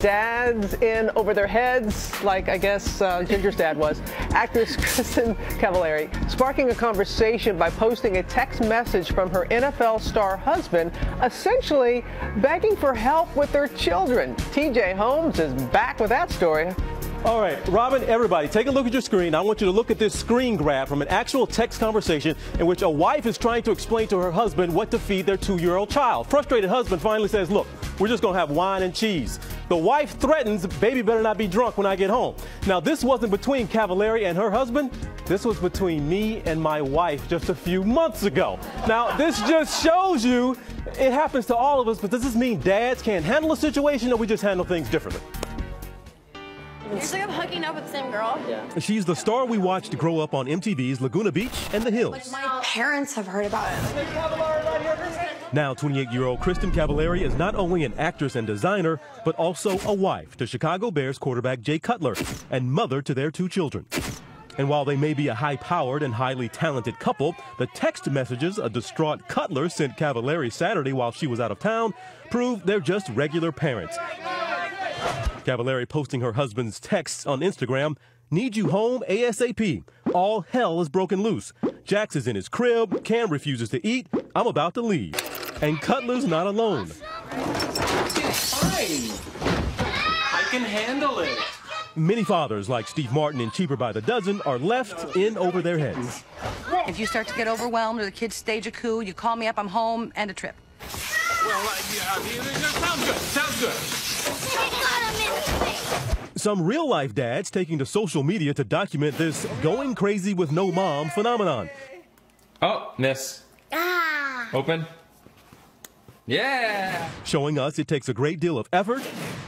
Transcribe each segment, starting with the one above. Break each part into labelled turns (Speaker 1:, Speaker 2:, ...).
Speaker 1: dads in over their heads, like I guess Ginger's dad was. Actress Kristin Cavallari sparking a conversation by posting a text message from her NFL star husband, essentially begging for help with their children. TJ Holmes is back with that story.
Speaker 2: All right, Robin, everybody, take a look at your screen. I want you to look at this screen grab from an actual text conversation in which a wife is trying to explain to her husband what to feed their 2-year-old child. Frustrated husband finally says, look, we're just going to have wine and cheese. The wife threatens, baby better not be drunk when I get home. Now, this wasn't between Cavallari and her husband. This was between me and my wife just a few months ago. Now, this just shows you it happens to all of us, but does this mean dads can't handle a situation or we just handle things differently?
Speaker 3: Usually I'm hooking up with the same girl.
Speaker 2: Yeah. She's the star we watched grow up on MTV's Laguna Beach and the Hills.
Speaker 3: My parents have heard about it.
Speaker 2: Now 28-year-old Kristin Cavallari is not only an actress and designer, but also a wife to Chicago Bears quarterback Jay Cutler and mother to their 2 children. And while they may be a high-powered and highly talented couple, the text messages a distraught Cutler sent Cavallari Saturday while she was out of town prove they're just regular parents. Cavallari posting her husband's texts on Instagram, "Need you home ASAP. All hell is broken loose. Jax is in his crib. Cam refuses to eat. I'm about to leave." And Cutler's not alone.
Speaker 4: It's fine. I can handle it.
Speaker 2: Many fathers like Steve Martin in Cheaper by the Dozen are left in over their heads.
Speaker 5: If you start to get overwhelmed or the kids stage a coup, you call me up, I'm home, and a trip.
Speaker 4: Well, sounds good. Sounds good.
Speaker 2: Some real-life dads taking to social media to document this going crazy with no mom phenomenon.
Speaker 6: Oh, miss. Open. Yeah.
Speaker 2: Showing us it takes a great deal of effort,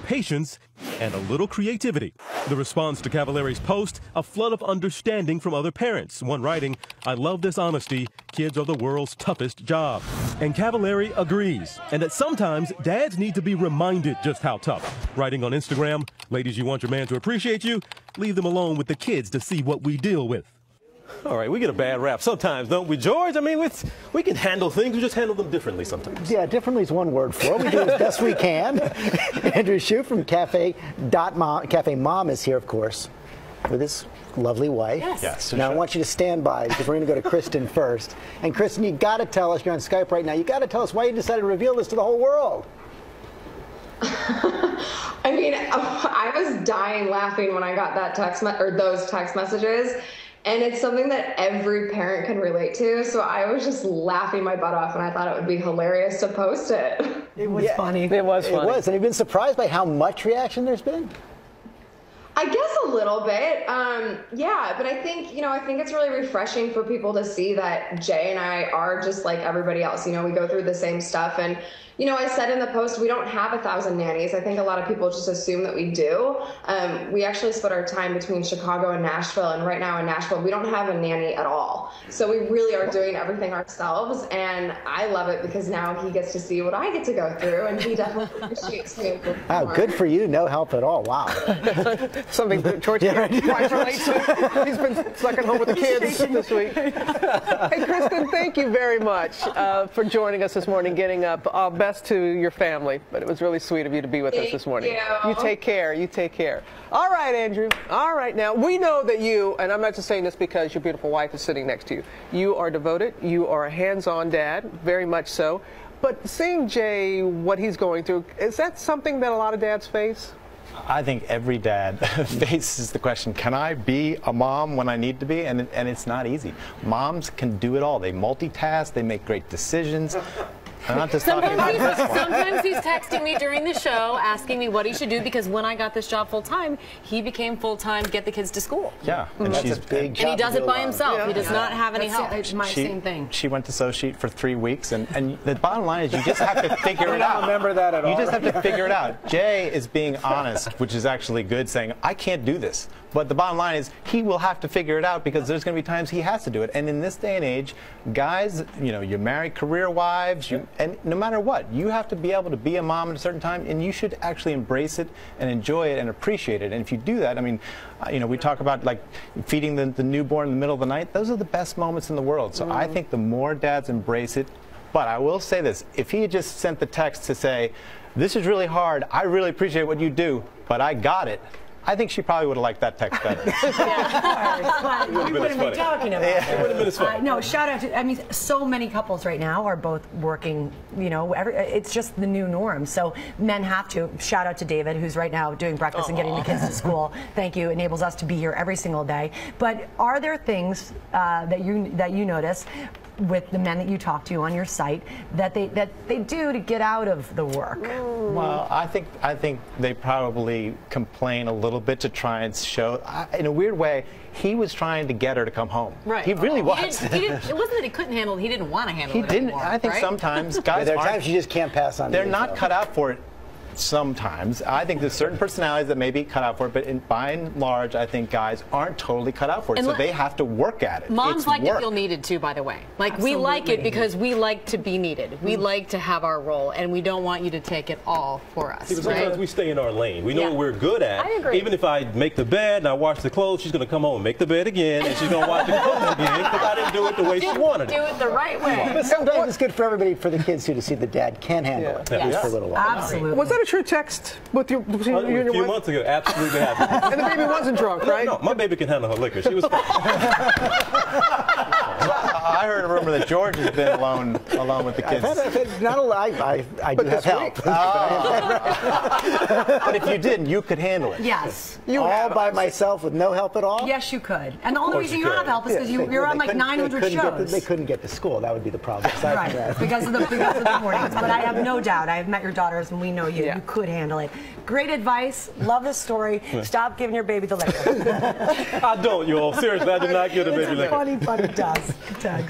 Speaker 2: patience, and a little creativity. The response to Cavallari's post, a flood of understanding from other parents. One writing, "I love this honesty. Kids are the world's toughest job." And Cavallari agrees, and that sometimes dads need to be reminded just how tough. Writing on Instagram, "Ladies, you want your man to appreciate you? Leave them alone with the kids to see what we deal with." All right, we get a bad rap sometimes, don't we, George? I mean, we can handle things, we just handle them differently sometimes.
Speaker 7: Yeah, differently is one word for it. We do as best we can. Andrew Shue from Cafe Mom is here, of course, with his lovely wife.
Speaker 3: Yes.
Speaker 7: Now, I want you to stand by because we're going to go to Kristin first. And Kristin, you got to tell us, you're on Skype right now, you got to tell us why you decided to reveal this to the whole world.
Speaker 8: I mean, I was dying laughing when I got that those text messages. And it's something that every parent can relate to. So I was just laughing my butt off, and I thought it would be hilarious to post it.
Speaker 1: It was funny. It was funny.
Speaker 7: It was. And you've been surprised by how much reaction there's been?
Speaker 8: I guess a little bit. Yeah, but I think it's really refreshing for people to see that Jay and I are just like everybody else. We go through the same stuff. And, I said in the post, we don't have 1,000 nannies. I think a lot of people just assume that we do. We actually split our time between Chicago and Nashville. And right now in Nashville, we don't have a nanny at all. So we really are doing everything ourselves. And I love it because now he gets to see what I get to go through. And he definitely appreciates me.
Speaker 7: Wow, good for you. No help at all. Wow.
Speaker 1: Something that George quite relates to. He's been stuck at home with the kids this week. Hey, Kristin, thank you very much for joining us this morning, getting up. All best to your family, but it was really sweet of you to be with us this morning. You take care. You take care. All right, Andrew. All right, now, we know that you, and I'm not just saying this because your beautiful wife is sitting next to you, you are devoted. You are a hands-on dad, very much so. But seeing Jay, what he's going through, is that something that a lot of dads face?
Speaker 9: I think every dad faces the question, can I be a mom when I need to be? And it's not easy. Moms can do it all. They multitask, they make great decisions. I'm not just talking about this one.
Speaker 10: Sometimes he's texting me during the show asking me what he should do because when I got this job full-time, he became full-time to get the kids to school.
Speaker 9: Yeah.
Speaker 7: And that's a big job.
Speaker 10: And he does it by himself.
Speaker 1: Yeah.
Speaker 10: He does not have any help.
Speaker 5: It's my same thing.
Speaker 9: She went to Associate for 3 weeks, and the bottom line is you just have to figure it out.
Speaker 7: I don't remember that at all.
Speaker 9: You just have to figure it out. Jay is being honest, which is actually good, saying, I can't do this. But the bottom line is he will have to figure it out because there's going to be times he has to do it. And in this day and age, guys, you're married, career wives, and no matter what, you have to be able to be a mom at a certain time, and you should actually embrace it and enjoy it and appreciate it. And if you do that, I mean, we talk about like feeding the newborn in the middle of the night. Those are the best moments in the world. So I think the more dads embrace it. But I will say this, if he had just sent the text to say, this is really hard. I really appreciate what you do, but I got it. I think she probably would have liked that text better.
Speaker 11: We would have been talking about it.
Speaker 9: It would have been as fun.
Speaker 11: No, shout out to, I mean, so many couples right now are both working, you know, it's just the new norm. So men have to. Shout out to David, who's right now doing breakfast and getting the kids to school. Thank you. Enables us to be here every single day. But are there things that you notice with the men that you talk to on your site that they do to get out of the work?
Speaker 9: Well, I think they probably complain a little bit to try and show. In a weird way, he was trying to get her to come home.
Speaker 10: Right.
Speaker 9: He really was.
Speaker 10: It wasn't that he couldn't handle it. He didn't want to handle it.
Speaker 9: He didn't.
Speaker 10: Anymore,
Speaker 9: I think
Speaker 10: right?
Speaker 9: sometimes guys.
Speaker 7: There are times you just can't pass on.
Speaker 9: They're not cut out for it. Sometimes. I think there's certain personalities that may be cut out for it, but by and large, I think guys aren't totally cut out for it, so they have to work at it.
Speaker 10: Moms like to feel needed too, by the way. Like, we like it because we like to be needed. We like to have our role, and we don't want you to take it all for us.
Speaker 2: Because sometimes we stay in our lane. We know what we're good at.
Speaker 10: I agree.
Speaker 2: Even if I make the bed and I wash the clothes, she's going to come home and make the bed again, and she's going to wash the clothes again because I didn't do it the way she wanted it.
Speaker 10: Do it the right way.
Speaker 7: But sometimes it's good for everybody, for the kids too, to see the dad can handle it, at least for a little while.
Speaker 11: Absolutely.
Speaker 1: Was that a true text with you and your wife?
Speaker 2: A few months ago, absolutely happened.
Speaker 1: And the baby wasn't drunk, right?
Speaker 2: No, my baby can handle her liquor. She was fine.
Speaker 9: I heard a rumor that George has been alone with the kids.
Speaker 7: I've had not a lot. I do have help.
Speaker 9: But if you didn't, you could handle it.
Speaker 11: Yes.
Speaker 7: All by myself with no help at all?
Speaker 11: Yes, you could. And the only reason you don't have help is because you're on like 900 shows.
Speaker 7: They couldn't get to school. That would be the problem.
Speaker 11: Right, because of the mornings. But I have no doubt. I have met your daughters, and we know you. You could handle it. Great advice. Love this story. Stop giving your baby the liquor.
Speaker 2: I don't, y'all. Seriously, I do not give the baby liquor.
Speaker 11: Funny, but it does. It does.